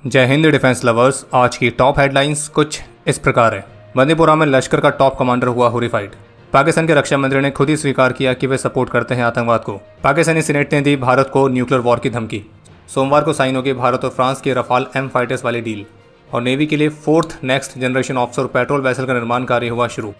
जय Hind defence lovers. आज की टॉप हेडलाइंस कुछ इस प्रकार है। बंदीपुरा में लश्कर का टॉप कमांडर हुआ हॉरिफाइड। पाकिस्तान के रक्षा मंत्री ने खुद ही स्वीकार किया कि वे सपोर्ट करते हैं आतंकवाद को। पाकिस्तानी सीनेट ने दी भारत को न्यूक्लियर वॉर की धमकी। सोमवार को साइन होगी भारत और फ्रांस की रफाल एम फाइटर्स वाली डील। और नेवी के लिए 4th next generation offshore patrol vessel का निर्माण कार्य हुआ शुरू।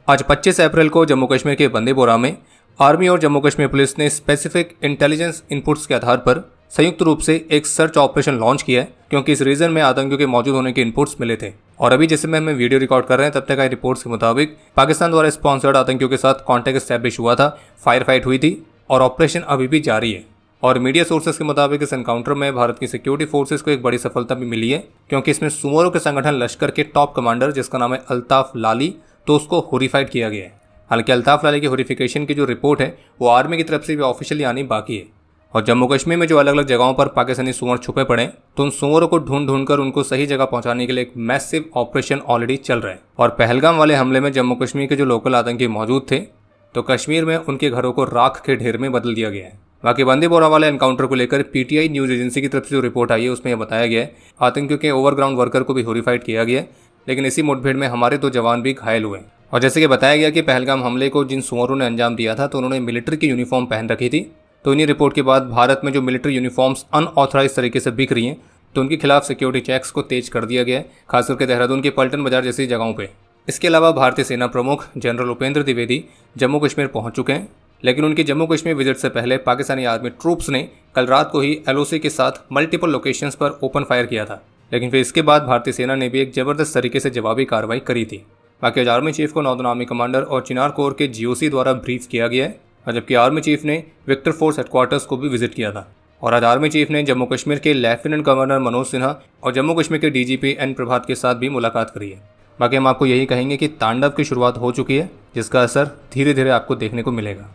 आज 25 अप्रैल को जम्मू कश्मीर के बंदीपुरा में आर्मी और जम्मू कश्मीर पुलिस ने स्पेसिफिक इंटेलिजेंस इनपुट्स के आधार पर संयुक्त रूप से एक सर्च ऑपरेशन लॉन्च किया है, क्योंकि इस रीजन में आतंकियों के मौजूद होने के इनपुट्स मिले थे। और अभी जिस समय हम वीडियो रिकॉर्ड कर रहे हैं तब तक आई रिपोर्ट्स के मुताबिक पाकिस्तान द्वारा स्पॉन्सर्ड आतंकियों के साथ कॉन्टैक्ट एस्टैब्लिश हुआ था, फायर फाइट हुई थी और ऑपरेशन अभी भी जारी है। और मीडिया सोर्सेज के मुताबिक इस एनकाउंटर में भारत की सिक्योरिटी फोर्सेज को एक बड़ी सफलता भी मिली है, क्योंकि इसमें सुमोरो के संगठन लश्कर के टॉप कमांडर जिसका नाम है अल्ताफ लाली, तो उसको हॉरिफाइड किया गया है। हालांकि अल्ताफ लाली की हॉरिफिकेशन की जो रिपोर्ट है वो आर्मी की तरफ से भी ऑफिशियली आनी बाकी है। और जम्मू कश्मीर में जो अलग अलग जगहों पर पाकिस्तानी सुअर छुपे पड़े तो उन सुअरों को ढूंढ कर उनको सही जगह पहुंचाने के लिए एक मैसिव ऑपरेशन ऑलरेडी चल रहा है। और पहलगाम वाले हमले में जम्मू कश्मीर के जो लोकल आतंकी मौजूद थे तो कश्मीर में उनके घरों को राख के ढेर में बदल दिया गया है। बाकी बंदीपोरा वाले एनकाउंटर को लेकर पीटीआई न्यूज एजेंसी की तरफ से जो रिपोर्ट आई है उसमें यह बताया गया है आतंकियों के ओवरग्राउंड वर्कर को भी हॉरिफाइड किया गया है, लेकिन इसी मुठभेड़ में हमारे 2 जवान भी घायल हुए। और जैसे कि बताया गया कि पहलगाम हमले को जिन सुअरों ने अंजाम दिया था तो उन्होंने मिलिट्री की यूनिफॉर्म पहन रखी थी। तो इन्हीं रिपोर्ट के बाद भारत में जो मिलिट्री यूनिफॉर्म्स अनऑथराइज तरीके से बिक रही हैं तो उनके खिलाफ सिक्योरिटी चेक्स को तेज कर दिया गया है, खास करके देहरादून के पलटन बाजार जैसी जगहों पे। इसके अलावा भारतीय सेना प्रमुख जनरल उपेंद्र द्विवेदी जम्मू कश्मीर पहुंच चुके हैं, लेकिन उनकी जम्मू कश्मीर विजिट से पहले पाकिस्तानी आर्मी ट्रूप्स ने कल रात को ही एलओसी के साथ मल्टीपल लोकेशंस पर ओपन फायर किया था। लेकिन फिर इसके बाद भारतीय सेना ने भी एक जबरदस्त तरीके से जवाबी कार्रवाई करी थी। बाकी आज आर्मी चीफ को नॉर्दर्न आर्मी कमांडर और चिनार कोर के जीओसी द्वारा ब्रीफ किया गया है, और जबकि आर्मी चीफ ने विक्टर फोर्स हेडक्वार्टर्स को भी विजिट किया था। और आज आर्मी चीफ ने जम्मू कश्मीर के लेफ्टिनेंट गवर्नर मनोज सिन्हा और जम्मू कश्मीर के डीजीपी एन प्रभात के साथ भी मुलाकात करी है। बाकी हम आपको यही कहेंगे कि तांडव की शुरुआत हो चुकी है, जिसका असर धीरे धीरे आपको देखने को मिलेगा।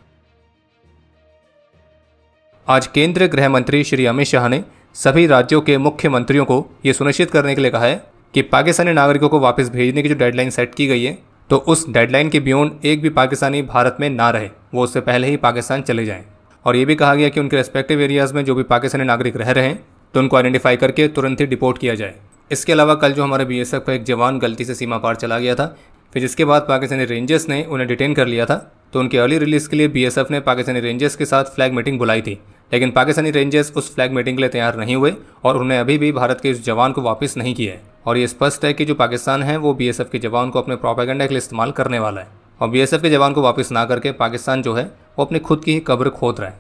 आज केंद्रीय गृह मंत्री श्री अमित शाह ने सभी राज्यों के मुख्यमंत्रियों को ये सुनिश्चित करने के लिए कहा है कि पाकिस्तानी नागरिकों को वापस भेजने की जो डेडलाइन सेट की गई है तो उस डेडलाइन के बियॉन्ड एक भी पाकिस्तानी भारत में ना रहे, वो उससे पहले ही पाकिस्तान चले जाएं। और ये भी कहा गया कि उनके रेस्पेक्टिव एरियाज़ में जो भी पाकिस्तानी नागरिक रह रहे हैं तो उनको आइडेंटिफाई करके तुरंत ही डिपोर्ट किया जाए। इसके अलावा कल जो हमारे बीएसएफ का एक जवान गलती से सीमा पार चला गया था, फिर जिसके बाद पाकिस्तानी रेंजर्स ने उन्हें डिटेन कर लिया था, तो उनके अर्ली रिलीज़ के लिए बीएसएफ ने पाकिस्तानी रेंजर्स के साथ फ्लैग मीटिंग बुलाई थी, लेकिन पाकिस्तानी रेंजर्स उस फ्लैग मीटिंग के लिए तैयार नहीं हुए और उन्होंने अभी भी भारत के इस जवान को वापस नहीं किया है। और ये स्पष्ट है कि जो पाकिस्तान है वो बीएसएफ के जवान को अपने प्रोपेगेंडा के लिए इस्तेमाल करने वाला है, और बीएसएफ के जवान को वापस ना करके पाकिस्तान जो है वो अपनी खुद की ही कब्र खोद रहा है।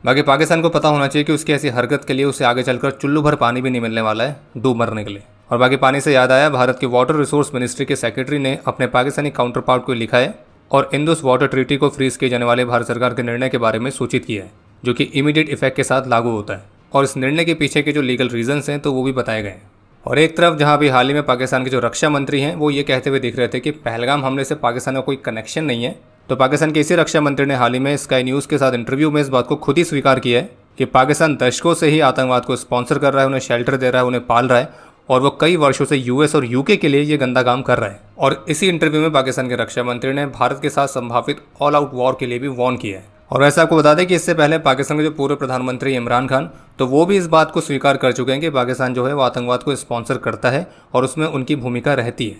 बाकी पाकिस्तान को पता होना चाहिए कि उसकी ऐसी हरकत के लिए उसे आगे चलकर चुल्लू भर पानी भी नहीं मिलने वाला है डूब मरने के लिए। और बाकी पानी से याद आया, भारत के वाटर रिसोर्स मिनिस्ट्री के सेक्रेटरी ने अपने पाकिस्तानी काउंटर पार्ट को लिखा है और इंडस वाटर ट्रीटी को फ्रीज किए जाने वाले भारत सरकार के निर्णय के बारे में सूचित किया है, जो कि इमीडिएट इफेक्ट के साथ लागू होता है। और इस निर्णय के पीछे के जो लीगल रीजंस हैं तो वो भी बताए गए हैं। और एक तरफ जहां भी हाल ही में पाकिस्तान के जो रक्षा मंत्री हैं वो ये कहते हुए दिख रहे थे कि पहलगाम हमले से पाकिस्तान का कोई कनेक्शन नहीं है, तो पाकिस्तान के इसी रक्षा मंत्री ने हाल ही में स्काई न्यूज़ के साथ इंटरव्यू में इस बात को खुद ही स्वीकार किया है कि पाकिस्तान दशकों से ही आतंकवाद को स्पॉन्सर कर रहा है, उन्हें शेल्टर दे रहा है, उन्हें पाल रहा है, और वो कई वर्षों से यूएस और यूके के लिए ये गंदा काम कर रहा है। और इसी इंटरव्यू में पाकिस्तान के रक्षा मंत्री ने भारत के साथ संभावित ऑल आउट वॉर के लिए भी वार्न किया है। और वैसे आपको बता दें कि इससे पहले पाकिस्तान के जो पूर्व प्रधानमंत्री इमरान खान, तो वो भी इस बात को स्वीकार कर चुके हैं कि पाकिस्तान जो है वो आतंकवाद को स्पॉन्सर करता है और उसमें उनकी भूमिका रहती है।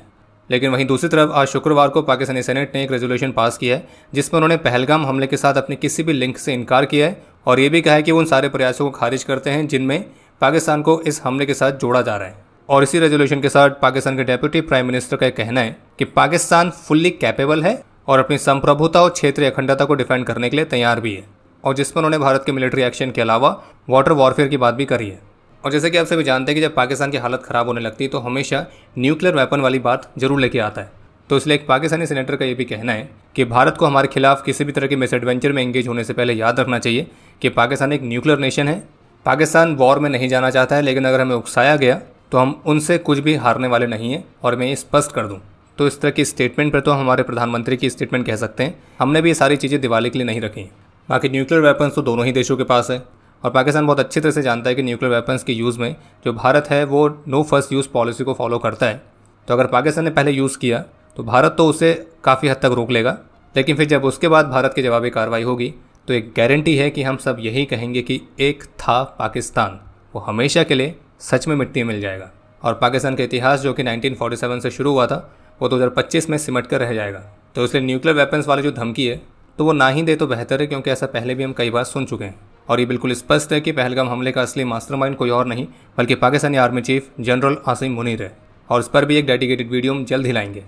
लेकिन वहीं दूसरी तरफ आज शुक्रवार को पाकिस्तानी सेनेट ने एक रेजोल्यूशन पास किया है जिसमें उन्होंने पहलगाम हमले के साथ अपने किसी भी लिंक से इनकार किया है, और ये भी कहा है कि वो उन सारे प्रयासों को खारिज करते हैं जिनमें पाकिस्तान को इस हमले के साथ जोड़ा जा रहा है। और इसी रेजोल्यूशन के साथ पाकिस्तान के डेप्यूटी प्राइम मिनिस्टर का कहना है कि पाकिस्तान फुल्ली कैपेबल है और अपनी संप्रभुता और क्षेत्रीय अखंडता को डिफेंड करने के लिए तैयार भी है, और जिस पर उन्होंने भारत के मिलिट्री एक्शन के अलावा वाटर वॉरफेयर की बात भी करी है। और जैसे कि आप सभी जानते हैं कि जब पाकिस्तान की हालत ख़राब होने लगती है तो हमेशा न्यूक्लियर वेपन वाली बात जरूर लेके आता है। तो इसलिए एक पाकिस्तानी सेनेटर का ये भी कहना है कि भारत को हमारे खिलाफ किसी भी तरह के मिसएडवेंचर में एंगेज होने से पहले याद रखना चाहिए कि पाकिस्तान एक न्यूक्लियर नेशन है। पाकिस्तान वॉर में नहीं जाना चाहता है, लेकिन अगर हमें उकसाया गया तो हम उनसे कुछ भी हारने वाले नहीं हैं। और मैं ये स्पष्ट कर दूँ तो इस तरह की स्टेटमेंट पर तो हमारे प्रधानमंत्री की स्टेटमेंट कह सकते हैं, हमने भी ये सारी चीज़ें दिवाली के लिए नहीं रखी। बाकी न्यूक्लियर वेपन्स तो दोनों ही देशों के पास है, और पाकिस्तान बहुत अच्छी तरह से जानता है कि न्यूक्लियर वेपन्स के यूज़ में जो भारत है वो नो फर्स्ट यूज़ पॉलिसी को फॉलो करता है। तो अगर पाकिस्तान ने पहले यूज़ किया तो भारत तो उसे काफ़ी हद तक रोक लेगा, लेकिन फिर जब उसके बाद भारत की जवाबी कार्रवाई होगी तो एक गारंटी है कि हम सब यही कहेंगे कि एक था पाकिस्तान, वो हमेशा के लिए सच में मिट्टी मिल जाएगा। और पाकिस्तान का इतिहास जो कि 1947 से शुरू हुआ था वो 2025 में सिमट कर रह जाएगा। तो इसलिए न्यूक्लियर वेपन्स वाली जो धमकी है तो वो ना ही दे तो बेहतर है, क्योंकि ऐसा पहले भी हम कई बार सुन चुके हैं। और ये बिल्कुल स्पष्ट है कि पहलगाम हमले का असली मास्टरमाइंड कोई और नहीं बल्कि Pakistani army chief general Asim Munir है, और इस पर भी एक डेडिकेटेड वीडियो हम जल्द ही लाएंगे।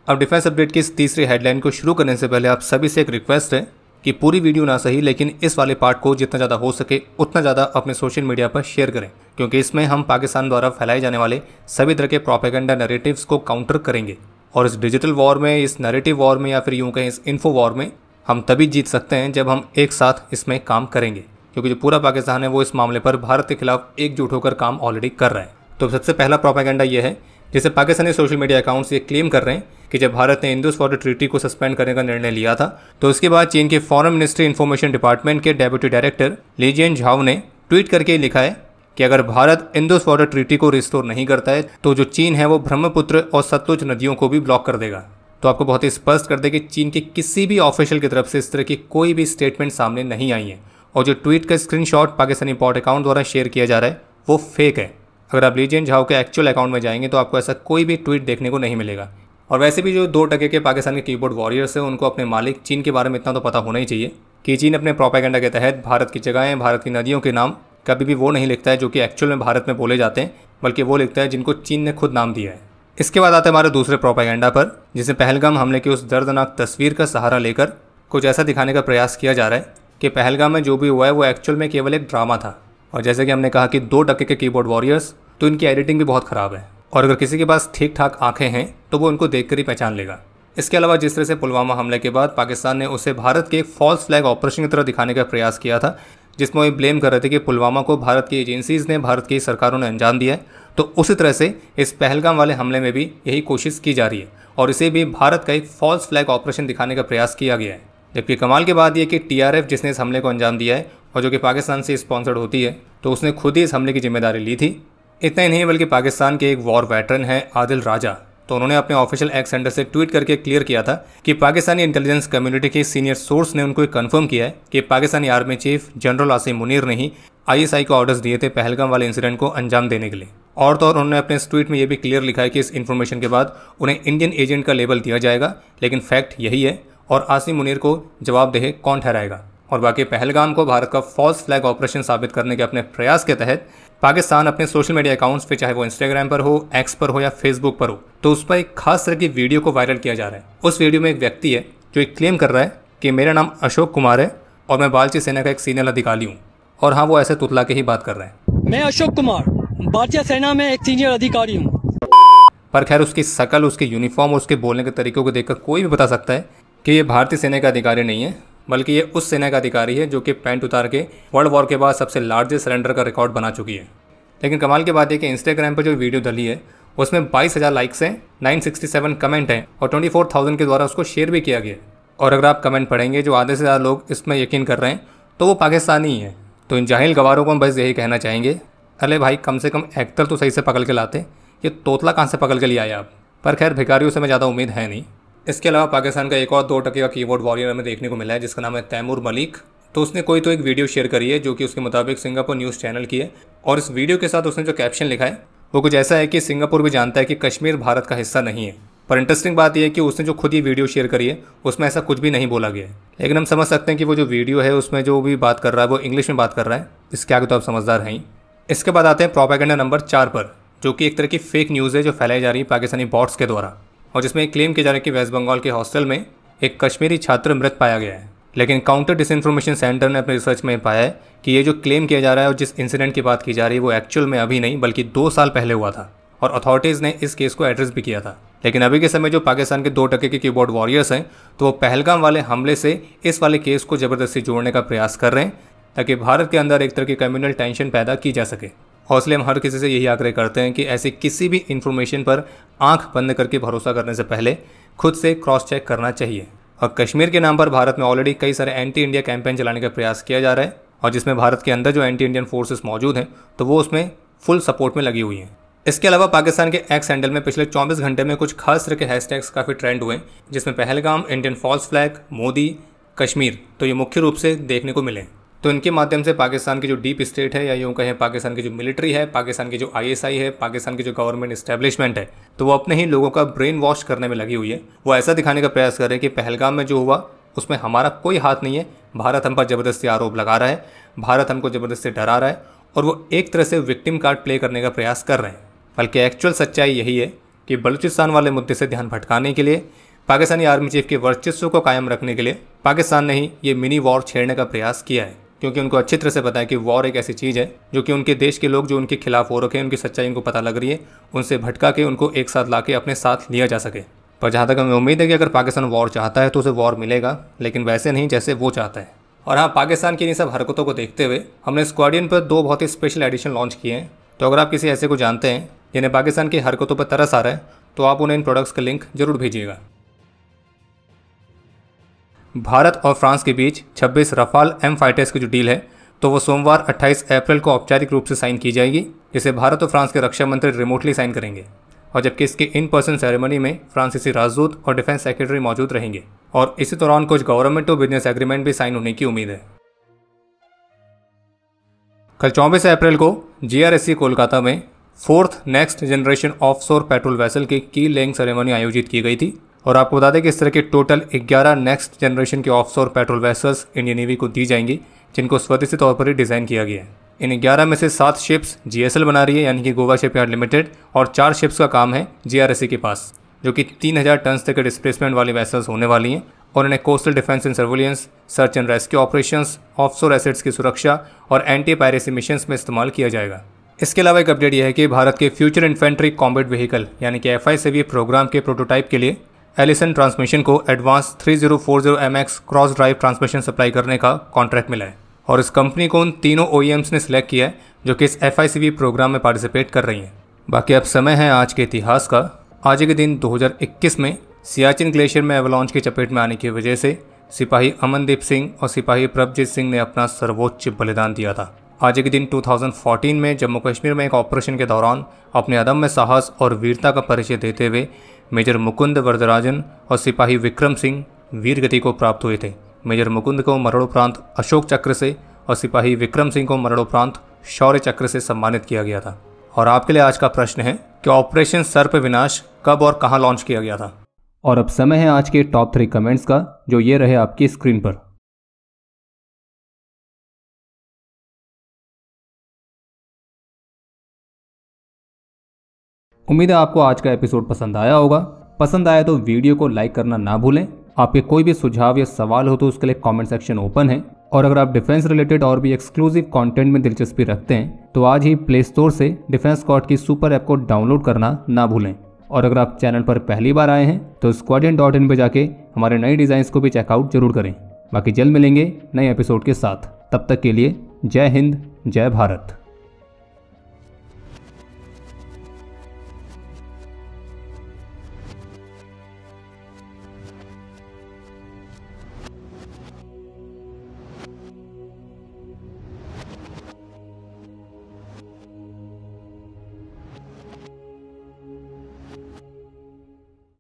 अब डिफेंस अपडेट की इस तीसरी हेडलाइन को शुरू करने से पहले आप सभी से एक रिक्वेस्ट है कि पूरी वीडियो ना सही लेकिन इस वाले पार्ट को जितना ज़्यादा हो सके उतना ज़्यादा अपने सोशल मीडिया पर शेयर करें, क्योंकि इसमें हम पाकिस्तान द्वारा फैलाए जाने वाले सभी तरह के प्रोपेगेंडा नैरेटिव्स को काउंटर करेंगे। और इस डिजिटल वॉर में, इस नैरेटिव वॉर में, या फिर यूँ कहें इस इन्फो वॉर में हम तभी जीत सकते हैं जब हम एक साथ इसमें काम करेंगे, क्योंकि जो पूरा पाकिस्तान है वो इस मामले पर भारत के खिलाफ एकजुट होकर काम ऑलरेडी कर रहा है। तो सबसे पहला प्रोपेगेंडा ये है जिसे पाकिस्तानी सोशल मीडिया अकाउंट्स ये क्लेम कर रहे हैं कि जब भारत ने इंडस वाटर ट्रीटी को सस्पेंड करने का निर्णय लिया था तो उसके बाद चीन के फॉरेन मिनिस्ट्री इंफॉर्मेशन डिपार्टमेंट के डेप्यूटी डायरेक्टर लीजियन झाओ ने ट्वीट करके लिखा है कि अगर भारत इंडस वाटर ट्रीटी को रिस्टोर नहीं करता है तो जो चीन है वो ब्रह्मपुत्र और सतलुज नदियों को भी ब्लॉक कर देगा। तो आपको बहुत ही स्पष्ट कर दे कि चीन की किसी भी ऑफिशियल की तरफ से इस तरह की कोई भी स्टेटमेंट सामने नहीं आई है, और जो ट्वीट का स्क्रीनशॉट पाकिस्तानी बॉट अकाउंट द्वारा शेयर किया जा रहा है वो फेक है। अगर आप लीजियन झाओ के एक्चुअल अकाउंट में जाएंगे तो आपको ऐसा कोई भी ट्वीट देखने को नहीं मिलेगा। और वैसे भी जो 2% के पाकिस्तान के कीबोर्ड वॉरियर्स हैं उनको अपने मालिक चीन के बारे में इतना तो पता होना ही चाहिए कि चीन अपने प्रोपेगेंडा के तहत भारत की जगहें, भारत की नदियों के नाम कभी भी वो नहीं लिखता है जो कि एक्चुअल में भारत में बोले जाते हैं, बल्कि वो लिखता है जिनको चीन ने खुद नाम दिया है। इसके बाद आते हैं हमारे दूसरे प्रोपेगेंडा पर, जिसे पहलगाम हमले की उस दर्दनाक तस्वीर का सहारा लेकर कुछ ऐसा दिखाने का प्रयास किया जा रहा है कि पहलगाम में जो भी हुआ है वो एक्चुअल में केवल एक ड्रामा था। और जैसे कि हमने कहा कि 2% के कीबोर्ड वॉरियर्स, तो इनकी एडिटिंग भी बहुत ख़राब है, और अगर किसी के पास ठीक ठाक आंखें हैं तो वो उनको देखकर ही पहचान लेगा। इसके अलावा जिस तरह से पुलवामा हमले के बाद पाकिस्तान ने उसे भारत के एक फॉल्स फ्लैग ऑपरेशन की तरह दिखाने का प्रयास किया था, जिसमें वो ब्लेम कर रहे थे कि पुलवामा को भारत की एजेंसीज़ ने, भारत की सरकारों ने अंजाम दिया है, तो उसी तरह से इस पहलगाम वाले हमले में भी यही कोशिश की जा रही है और इसे भी भारत का एक फॉल्स फ्लैग ऑपरेशन दिखाने का प्रयास किया गया है। जबकि कमाल की बात यह कि TRF जिसने इस हमले को अंजाम दिया है और जो कि पाकिस्तान से स्पॉन्सर्ड होती है, तो उसने खुद ही इस हमले की जिम्मेदारी ली थी। इतना ही नहीं बल्कि पाकिस्तान के एक वॉर वेटरन है आदिल राजा, तो उन्होंने अपने ऑफिशियल एक्स हैंडल से ट्वीट करके क्लियर किया था कि पाकिस्तानी इंटेलिजेंस कम्युनिटी के सीनियर सोर्स ने उनको कंफर्म किया है कि Pakistani army chief general Asim Munir ने ही ISI को ऑर्डर्स दिए थे पहलगाम वाले इंसिडेंट को अंजाम देने के लिए। और तो और उन्होंने अपने इस ट्वीट में ये भी क्लियर लिखा है कि इस इन्फॉर्मेशन के बाद उन्हें इंडियन एजेंट का लेबल दिया जाएगा, लेकिन फैक्ट यही है और आसिम मुनीर को जवाबदेह कौन ठहराएगा। और बाकी पहलगाम को भारत का फॉल्स फ्लैग ऑपरेशन साबित करने के अपने प्रयास के तहत पाकिस्तान अपने सोशल मीडिया अकाउंट्स पे, चाहे वो इंस्टाग्राम पर हो, एक्स पर हो या फेसबुक पर हो, तो उस पर एक खास तरह की वीडियो को वायरल किया जा रहा है। उस वीडियो में एक व्यक्ति है जो एक क्लेम कर रहा है कि मेरा नाम अशोक कुमार है और मैं बालची सेना का एक सीनियर अधिकारी हूँ। और हाँ, वो ऐसे तुतला के ही बात कर रहा है, मैं अशोक कुमार भारतीय सेना में एक सीनियर अधिकारी हूँ। पर खैर उसकी शकल, उसके यूनिफॉर्म और उसके बोलने के तरीकों को देखकर कोई भी बता सकता है कि ये भारतीय सेना का अधिकारी नहीं है, बल्कि ये उस सेना का अधिकारी है जो कि पैंट उतार के वर्ल्ड वॉर के बाद सबसे लार्जेस्ट सरेंडर का रिकॉर्ड बना चुकी है। लेकिन कमाल की बात है कि इंस्टाग्राम पर जो वीडियो डली है उसमें 22,000 लाइक्स हैं, 967 कमेंट हैं और 24,000 के द्वारा उसको शेयर भी किया गया। और अगर आप कमेंट पढ़ेंगे जो आधे से ज़्यादा लोग इसमें यकीन कर रहे हैं तो वो पाकिस्तानी ही है। तो इन जाहिल गवारों को हम बस यही कहना चाहेंगे, अरे भाई कम से कम एक्टर तो सही से पकड़ के लाते, ये तोतला कहाँ से पकड़ के लिए आए आप। पर खैर भिखारियों से मैं ज़्यादा उम्मीद है नहीं। इसके अलावा पाकिस्तान का एक और 2% का कीबोर्ड वॉरियर हमें देखने को मिला है जिसका नाम है तैमूर मलिक। तो उसने कोई तो एक वीडियो शेयर करी है जो कि उसके मुताबिक सिंगापुर न्यूज़ चैनल की है, और इस वीडियो के साथ उसने जो कैप्शन लिखा है वो कुछ ऐसा है कि सिंगापुर भी जानता है कि कश्मीर भारत का हिस्सा नहीं है। पर इंटरेस्टिंग बात यह है कि उसने जो खुद ये वीडियो शेयर करी है उसमें ऐसा कुछ भी नहीं बोला गया है। लेकिन हम समझ सकते हैं कि वो जो वीडियो है उसमें जो भी बात कर रहा है वो इंग्लिश में बात कर रहा है। इसके आगे तो आप समझदार हैं ही। इसके बाद आते हैं प्रोपेगेंडा नंबर 4 पर, जो कि एक तरह की फेक न्यूज़ है जो फैलाई जा रही है पाकिस्तानी बॉट्स के द्वारा, और जिसमें एक क्लेम किया जा रहा है कि वेस्ट बंगाल के हॉस्टल में एक कश्मीरी छात्र मृत पाया गया है। लेकिन काउंटर डिसइंफॉर्मेशन सेंटर ने अपने रिसर्च में पाया है कि ये जो क्लेम किया जा रहा है और जिस इंसिडेंट की बात की जा रही है वो एक्चुअल में अभी नहीं बल्कि 2 साल पहले हुआ था, और अथॉरिटीज़ ने इस केस को एड्रेस भी किया था। लेकिन अभी के समय जो पाकिस्तान के 2% के कीबोर्ड वॉरियर्स हैं तो वो पहलगाम वाले हमले से इस वाले केस को ज़बरदस्ती जोड़ने का प्रयास कर रहे हैं ताकि भारत के अंदर एक तरह की कम्युनल टेंशन पैदा की जा सके। हौसले हम हर किसी से यही आग्रह करते हैं कि ऐसी किसी भी इन्फॉर्मेशन पर आंख बंद करके भरोसा करने से पहले खुद से क्रॉस चेक करना चाहिए। और कश्मीर के नाम पर भारत में ऑलरेडी कई सारे एंटी इंडिया कैंपेन चलाने का प्रयास किया जा रहा है, और जिसमें भारत के अंदर जो एंटी इंडियन फोर्सेस मौजूद हैं तो वो उसमें फुल सपोर्ट में लगी हुई हैं। इसके अलावा पाकिस्तान के एक्स हैंडल में पिछले 24 घंटे में कुछ खास तरह के हैशटैग्स काफ़ी ट्रेंड हुए, जिसमें Pahalgam, Indian false flag, Modi, Kashmir तो ये मुख्य रूप से देखने को मिले। तो इनके माध्यम से पाकिस्तान की जो डीप स्टेट है, या यूँ कहें पाकिस्तान की जो मिलिट्री है, पाकिस्तान की जो ISI है, पाकिस्तान की जो गवर्नमेंट इस्टेब्लिशमेंट है, तो वो अपने ही लोगों का ब्रेन वॉश करने में लगी हुई है। वो ऐसा दिखाने का प्रयास कर रहे हैं कि पहलगाम में जो हुआ उसमें हमारा कोई हाथ नहीं है, भारत हम पर ज़बरदस्ती आरोप लगा रहा है, भारत हमको ज़बरदस्ती डरा रहा है, और वो एक तरह से विक्टिम कार्ड प्ले करने का प्रयास कर रहे हैं। बल्कि एक्चुअल सच्चाई यही है कि बलूचिस्तान वाले मुद्दे से ध्यान भटकाने के लिए, पाकिस्तानी आर्मी चीफ के वर्चस्व को कायम रखने के लिए पाकिस्तान ने ही ये मिनी वॉर छेड़ने का प्रयास किया है, क्योंकि उनको अच्छी तरह से पता है कि वॉर एक ऐसी चीज़ है जो कि उनके देश के लोग जो उनके खिलाफ हो रखे हैं, उनकी सच्चाई उनको पता लग रही है, उनसे भटका के उनको एक साथ ला के अपने साथ लिया जा सके। पर जहाँ तक हमें उम्मीद है कि अगर पाकिस्तान वॉर चाहता है तो उसे वॉर मिलेगा, लेकिन वैसे नहीं जैसे वो चाहता है। और हाँ, पाकिस्तान की इन सब हरकतों को देखते हुए हमने स्क्वाड्रन पर 2 बहुत ही स्पेशल एडिशन लॉन्च किए हैं। तो अगर आप किसी ऐसे को जानते हैं जिन्हें पाकिस्तान की हरकतों पर तरस आ रहा है, तो आप उन्हें इन प्रोडक्ट्स का लिंक जरूर भेजिएगा। भारत और फ्रांस के बीच 26 रफाल M फाइटर्स की जो डील है, तो वो सोमवार 28 अप्रैल को औपचारिक रूप से साइन की जाएगी, जिसे भारत और फ्रांस के रक्षा मंत्री रिमोटली साइन करेंगे। और जबकि इसके इन पर्सन सेरेमनी में फ्रांसीसी राजदूत और डिफेंस सेक्रेटरी मौजूद रहेंगे। और इसी दौरान कुछ गवर्नमेंट टू बिजनेस एग्रीमेंट भी साइन होने की उम्मीद है। कल 24 अप्रैल को GRSC कोलकाता में 4th next generation offshore patrol vessel की की लेइंग सेरेमनी आयोजित की गई थी। और आपको बता दें कि इस तरह के टोटल 11 नेक्स्ट जनरेशन के offshore patrol vessels Indian navy को दी जाएंगी, जिनको स्वदेशी तौर पर ही डिज़ाइन किया गया है। इन 11 में से 7 शिप्स GSL बना रही है, यानी कि गोवा शिपयार्ड लिमिटेड, और 4 शिप्स का काम है GRSC के पास, जो कि 3000 टन तक के डिस्प्लेसमेंट वाली वेसल्स होने वाली हैं। और इन्हें coastal defence and surveillance, search and rescue operations, offshore assets की सुरक्षा और एंटी पायरेसी मिशंस में इस्तेमाल किया जाएगा। इसके अलावा एक अपडेट यह है कि भारत के फ्यूचर इन्फेंट्री कॉम्बैट व्हीकल यानी कि FICV प्रोग्राम के प्रोटोटाइप के लिए एलिसन ट्रांसमिशन को advance 3040 MX cross drive transmission supply करने का कॉन्ट्रैक्ट मिला है। और इस कंपनी को उन तीनों OEMs ने सिलेक्ट किया है जो कि इस FICV प्रोग्राम में पार्टिसिपेट कर रही हैं। बाकी अब समय है आज के इतिहास का। आज के दिन 2021 में सियाचिन ग्लेशियर में एवलांच की चपेट में आने की वजह से सिपाही अमनदीप सिंह और सिपाही प्रभजीत सिंह ने अपना सर्वोच्च बलिदान दिया था। आज के दिन 2014 में जम्मू कश्मीर में एक ऑपरेशन के दौरान अपने अदम्य साहस और वीरता का परिचय देते हुए मेजर मुकुंद वरदराजन और सिपाही विक्रम सिंह वीर गति को प्राप्त हुए थे। मेजर मुकुंद को मरणोपरांत अशोक चक्र से और सिपाही विक्रम सिंह को मरणोपरांत शौर्य चक्र से सम्मानित किया गया था। और आपके लिए आज का प्रश्न है कि ऑपरेशन सर्प विनाश कब और कहां लॉन्च किया गया था। और अब समय है आज के टॉप 3 कमेंट्स का, जो ये रहे आपकी स्क्रीन पर। उम्मीद है आपको आज का एपिसोड पसंद आया होगा। पसंद आया तो वीडियो को लाइक करना ना भूलें। आपके कोई भी सुझाव या सवाल हो तो उसके लिए कमेंट सेक्शन ओपन है। और अगर आप डिफेंस रिलेटेड और भी एक्सक्लूसिव कंटेंट में दिलचस्पी रखते हैं तो आज ही प्ले स्टोर से डिफेंस स्क्वाड की सुपर ऐप को डाउनलोड करना ना भूलें। और अगर आप चैनल पर पहली बार आए हैं तो squadron.in पे जाके हमारे नए डिज़ाइंस को भी चेकआउट जरूर करें। बाकी जल्द मिलेंगे नए एपिसोड के साथ। तब तक के लिए जय हिंद, जय भारत।